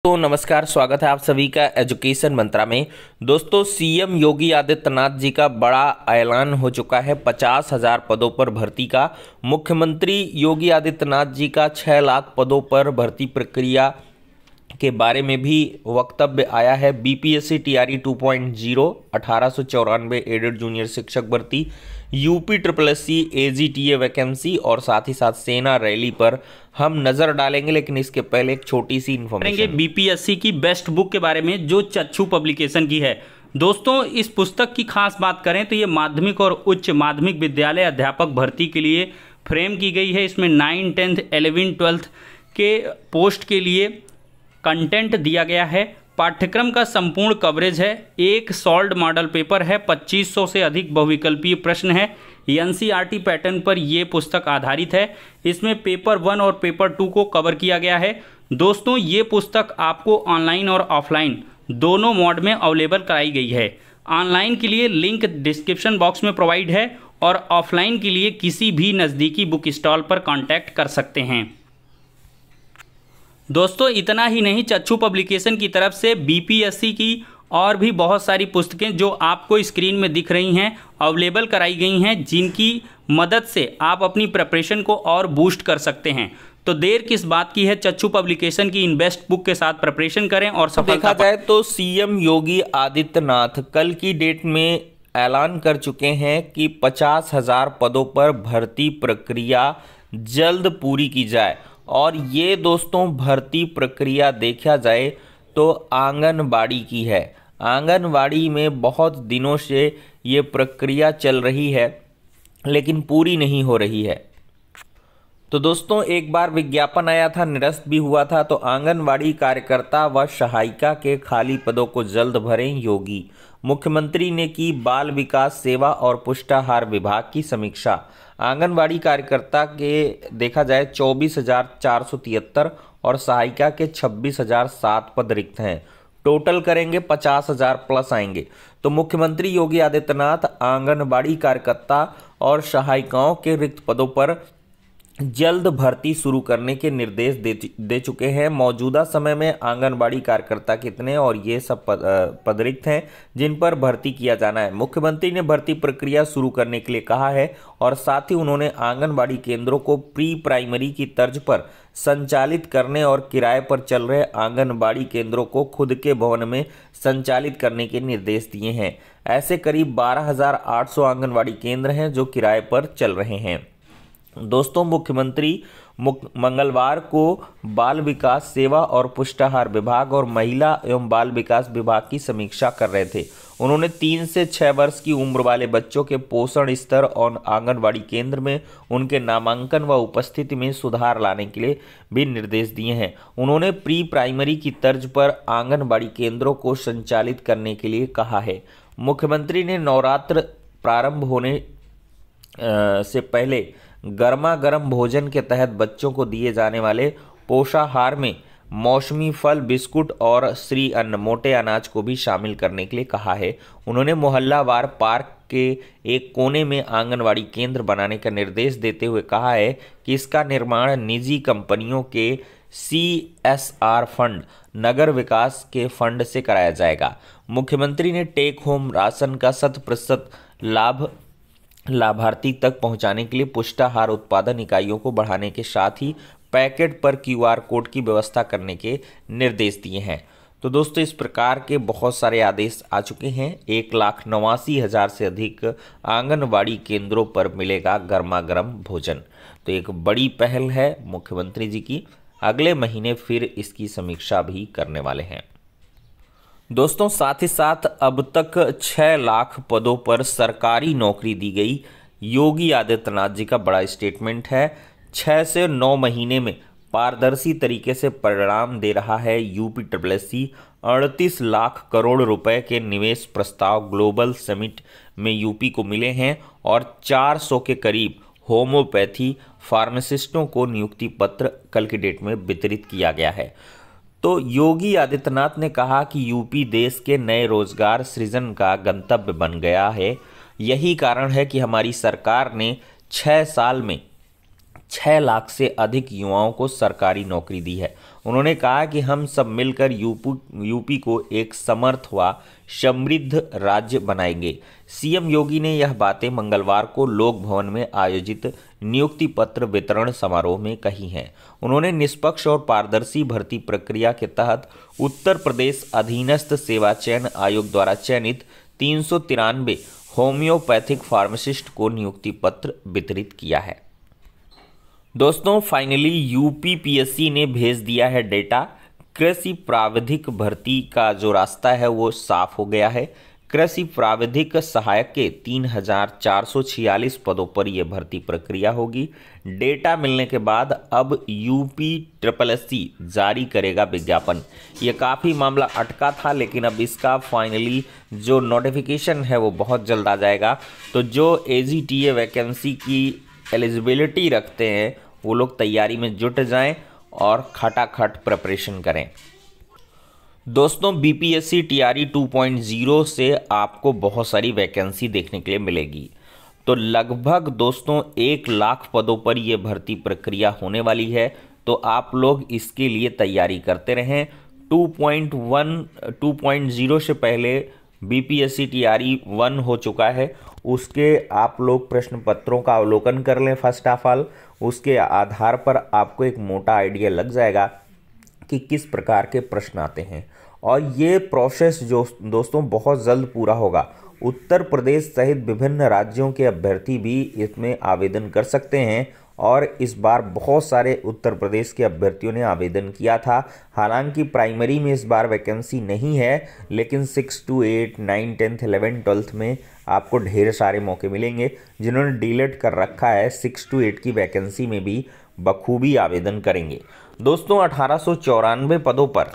दोस्तों नमस्कार, स्वागत है आप सभी का एजुकेशन मंत्रा में। दोस्तों सीएम योगी आदित्यनाथ जी का बड़ा ऐलान हो चुका है 50,000 पदों पर भर्ती का। मुख्यमंत्री योगी आदित्यनाथ जी का 6 लाख पदों पर भर्ती प्रक्रिया के बारे में भी वक्तव्य आया है। बीपीएससी टीआरई 2.0 1894 एडेड जूनियर शिक्षक भर्ती, यूपी SSSC AGTA वैकेंसी और साथ ही साथ सेना रैली पर हम नजर डालेंगे। लेकिन इसके पहले एक छोटी सी इन्फॉर्मेशन बीपीएससी की बेस्ट बुक के बारे में जो चक्षु पब्लिकेशन की है। दोस्तों इस पुस्तक की खास बात करें तो ये माध्यमिक और उच्च माध्यमिक विद्यालय अध्यापक भर्ती के लिए फ्रेम की गई है। इसमें 9, 10, 11, 12 के पोस्ट के लिए कंटेंट दिया गया है। पाठ्यक्रम का संपूर्ण कवरेज है। एक सॉल्व्ड मॉडल पेपर है। 2500 से अधिक बहुविकल्पीय प्रश्न है। एनसीईआरटी पैटर्न पर यह पुस्तक आधारित है। इसमें पेपर 1 और पेपर 2 को कवर किया गया है। दोस्तों ये पुस्तक आपको ऑनलाइन और ऑफलाइन दोनों मोड में अवेलेबल कराई गई है। ऑनलाइन के लिए लिंक डिस्क्रिप्शन बॉक्स में प्रोवाइड है और ऑफलाइन के लिए किसी भी नज़दीकी बुक स्टॉल पर कॉन्टैक्ट कर सकते हैं। दोस्तों इतना ही नहीं, चक्षु पब्लिकेशन की तरफ से बीपीएससी की और भी बहुत सारी पुस्तकें जो आपको स्क्रीन में दिख रही हैं अवेलेबल कराई गई हैं, जिनकी मदद से आप अपनी प्रिपरेशन को और बूस्ट कर सकते हैं। तो देर किस बात की है, चक्षु पब्लिकेशन की इन बेस्ट बुक के साथ प्रिपरेशन करें और सफलता। देखा जाए तो सीएम योगी आदित्यनाथ कल की डेट में ऐलान कर चुके हैं कि 50,000 पदों पर भर्ती प्रक्रिया जल्द पूरी की जाए। और ये दोस्तों भर्ती प्रक्रिया देखा जाए तो आंगनबाड़ी की है। आंगनबाड़ी में बहुत दिनों से ये प्रक्रिया चल रही है लेकिन पूरी नहीं हो रही है। तो दोस्तों एक बार विज्ञापन आया था, निरस्त भी हुआ था। तो आंगनबाड़ी कार्यकर्ता व सहायिका के खाली पदों को जल्द भरें योगी। मुख्यमंत्री ने की बाल विकास सेवा और पुष्टाहार विभाग की समीक्षा। आंगनबाड़ी कार्यकर्ता के देखा जाए 24,473 और सहायिका के 26,007 पद रिक्त हैं। टोटल करेंगे 50,000 प्लस आएंगे। तो मुख्यमंत्री योगी आदित्यनाथ आंगनबाड़ी कार्यकर्ता और सहायिकाओं के रिक्त पदों पर जल्द भर्ती शुरू करने के निर्देश दे चुके हैं। मौजूदा समय में आंगनबाड़ी कार्यकर्ता कितने और ये सब पद रिक्त हैं जिन पर भर्ती किया जाना है। मुख्यमंत्री ने भर्ती प्रक्रिया शुरू करने के लिए कहा है और साथ ही उन्होंने आंगनबाड़ी केंद्रों को प्री प्राइमरी की तर्ज पर संचालित करने और किराए पर चल रहे आंगनबाड़ी केंद्रों को खुद के भवन में संचालित करने के निर्देश दिए हैं। ऐसे करीब 12,800 आंगनबाड़ी केंद्र हैं जो किराए पर चल रहे हैं। दोस्तों मुख्यमंत्री मंगलवार को बाल विकास सेवा और पुष्टाहार विभाग और महिला एवं बाल विकास विभाग की समीक्षा कर रहे थे। उन्होंने 3 से 6 वर्ष की उम्र वाले बच्चों के पोषण स्तर और आंगनबाड़ी केंद्र में उनके नामांकन व उपस्थिति में सुधार लाने के लिए भी निर्देश दिए हैं। उन्होंने प्री प्राइमरी की तर्ज पर आंगनबाड़ी केंद्रों को संचालित करने के लिए कहा है। मुख्यमंत्री ने नवरात्र प्रारंभ होने से पहले गर्मा गर्म भोजन के तहत बच्चों को दिए जाने वाले पोषाहार में मौसमी फल, बिस्कुट और श्री अन्न मोटे अनाज को भी शामिल करने के लिए कहा है। उन्होंने मोहल्लावार पार्क के एक कोने में आंगनवाड़ी केंद्र बनाने का निर्देश देते हुए कहा है कि इसका निर्माण निजी कंपनियों के CSR फंड, नगर विकास के फंड से कराया जाएगा। मुख्यमंत्री ने टेक होम राशन का 100% लाभ लाभार्थी तक पहुंचाने के लिए पुष्टाहार उत्पादन इकाइयों को बढ़ाने के साथ ही पैकेट पर QR कोड की व्यवस्था करने के निर्देश दिए हैं। तो दोस्तों इस प्रकार के बहुत सारे आदेश आ चुके हैं। 1,89,000 से अधिक आंगनबाड़ी केंद्रों पर मिलेगा गर्मा गर्म भोजन। तो एक बड़ी पहल है मुख्यमंत्री जी की। अगले महीने फिर इसकी समीक्षा भी करने वाले हैं। दोस्तों साथ ही साथ अब तक 6 लाख पदों पर सरकारी नौकरी दी गई। योगी आदित्यनाथ जी का बड़ा स्टेटमेंट है। 6 से 9 महीने में पारदर्शी तरीके से परिणाम दे रहा है यूपी SSSC। 38 लाख करोड़ रुपए के निवेश प्रस्ताव ग्लोबल समिट में यूपी को मिले हैं और 400 के करीब होम्योपैथी फार्मासिस्टों को नियुक्ति पत्र कल की डेट में वितरित किया गया है। तो योगी आदित्यनाथ ने कहा कि यूपी देश के नए रोजगार सृजन का गंतव्य बन गया है। यही कारण है कि हमारी सरकार ने 6 साल में 6 लाख से अधिक युवाओं को सरकारी नौकरी दी है। उन्होंने कहा कि हम सब मिलकर यूपी को एक समर्थ व समृद्ध राज्य बनाएंगे। सीएम योगी ने यह बातें मंगलवार को लोक भवन में आयोजित नियुक्ति पत्र वितरण समारोह में कही हैं। उन्होंने निष्पक्ष और पारदर्शी भर्ती प्रक्रिया के तहत उत्तर प्रदेश अधीनस्थ सेवा चयन आयोग द्वारा चयनित 393 होम्योपैथिक फार्मासिस्ट को नियुक्ति पत्र वितरित किया है। दोस्तों फाइनली यूपीपीएससी ने भेज दिया है डेटा। कृषि प्राविधिक भर्ती का जो रास्ता है वो साफ हो गया है। कृषि प्राविधिक सहायक के 3,446 पदों पर यह भर्ती प्रक्रिया होगी। डेटा मिलने के बाद अब यूपीएससी जारी करेगा विज्ञापन। ये काफ़ी मामला अटका था, लेकिन अब इसका फाइनली जो नोटिफिकेशन है वो बहुत जल्द आ जाएगा। तो जो एजीटीए वैकेंसी की एलिजिबिलिटी रखते हैं वो लोग तैयारी में जुट जाएं और खटाखट प्रिपरेशन करें। दोस्तों बीपीएससी टीआरई 2.0 से आपको बहुत सारी वैकेंसी देखने के लिए मिलेगी। तो लगभग दोस्तों 1 लाख पदों पर यह भर्ती प्रक्रिया होने वाली है। तो आप लोग इसके लिए तैयारी करते रहें। 2.0 से पहले बीपीएससी टीआरई 1 हो चुका है, उसके आप लोग प्रश्न पत्रों का अवलोकन कर लें फर्स्ट ऑफ ऑल। उसके आधार पर आपको एक मोटा आइडिया लग जाएगा कि किस प्रकार के प्रश्न आते हैं। और ये प्रोसेस जो दोस्तों बहुत जल्द पूरा होगा। उत्तर प्रदेश सहित विभिन्न राज्यों के अभ्यर्थी भी इसमें आवेदन कर सकते हैं और इस बार बहुत सारे उत्तर प्रदेश के अभ्यर्थियों ने आवेदन किया था। हालांकि प्राइमरी में इस बार वैकेंसी नहीं है, लेकिन 6 to 8, 9, 10th, 11th, 12th में आपको ढेर सारे मौके मिलेंगे। जिन्होंने डीलेट कर रखा है 6 to 8 की वैकेंसी में भी बखूबी आवेदन करेंगे। दोस्तों 1894 पदों पर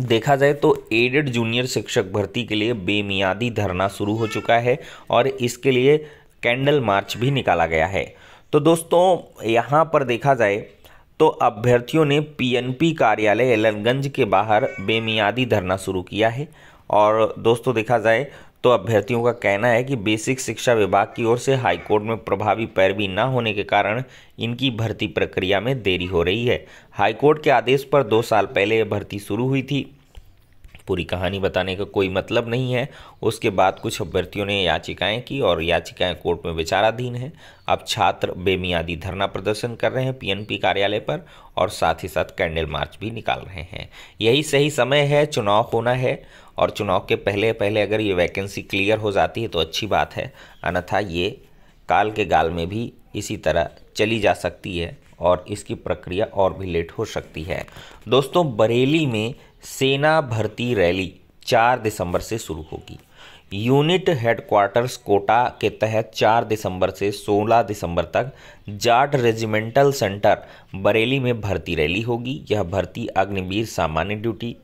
देखा जाए तो एडेड जूनियर शिक्षक भर्ती के लिए बेमियादी धरना शुरू हो चुका है और इसके लिए कैंडल मार्च भी निकाला गया है। तो दोस्तों यहाँ पर देखा जाए तो अभ्यर्थियों ने पीएनपी कार्यालय एलनगंज के बाहर बेमियादी धरना शुरू किया है। और दोस्तों देखा जाए तो अभ्यर्थियों का कहना है कि बेसिक शिक्षा विभाग की ओर से हाईकोर्ट में प्रभावी पैरवी न होने के कारण इनकी भर्ती प्रक्रिया में देरी हो रही है। हाईकोर्ट के आदेश पर 2 साल पहले यह भर्ती शुरू हुई थी। पूरी कहानी बताने का कोई मतलब नहीं है। उसके बाद कुछ अभ्यर्थियों ने याचिकाएं की और याचिकाएं कोर्ट में विचाराधीन हैं। अब छात्र बेमियादी धरना प्रदर्शन कर रहे हैं पीएनपी कार्यालय पर और साथ ही साथ कैंडल मार्च भी निकाल रहे हैं। यही सही समय है, चुनाव होना है और चुनाव के पहले पहले अगर ये वैकेंसी क्लियर हो जाती है तो अच्छी बात है, अन्यथा ये काल के गाल में भी इसी तरह चली जा सकती है और इसकी प्रक्रिया और भी लेट हो सकती है। दोस्तों बरेली में सेना भर्ती रैली 4 दिसंबर से शुरू होगी। यूनिट हेडक्वार्टर्स कोटा के तहत 4 दिसंबर से 16 दिसंबर तक जाट रेजिमेंटल सेंटर बरेली में भर्ती रैली होगी। यह भर्ती अग्निवीर सामान्य ड्यूटी,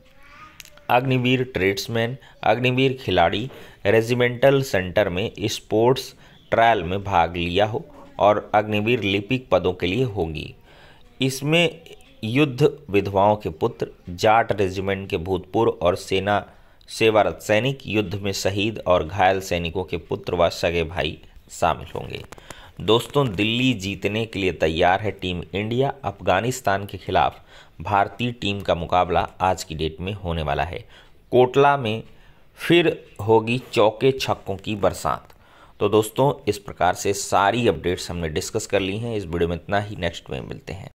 अग्निवीर ट्रेड्समैन, अग्निवीर खिलाड़ी, रेजिमेंटल सेंटर में स्पोर्ट्स ट्रायल में भाग लिया हो और अग्निवीर लिपिक पदों के लिए होगी। इसमें युद्ध विधवाओं के पुत्र, जाट रेजिमेंट के भूतपूर्व और सेना सेवारत सैनिक, युद्ध में शहीद और घायल सैनिकों के पुत्र व सगे भाई शामिल होंगे। दोस्तों दिल्ली जीतने के लिए तैयार है टीम इंडिया। अफगानिस्तान के खिलाफ भारतीय टीम का मुकाबला आज की डेट में होने वाला है। कोटला में फिर होगी चौके छक्कों की बरसात। तो दोस्तों इस प्रकार से सारी अपडेट्स हमने डिस्कस कर ली हैं। इस वीडियो में इतना ही, नेक्स्ट में मिलते हैं।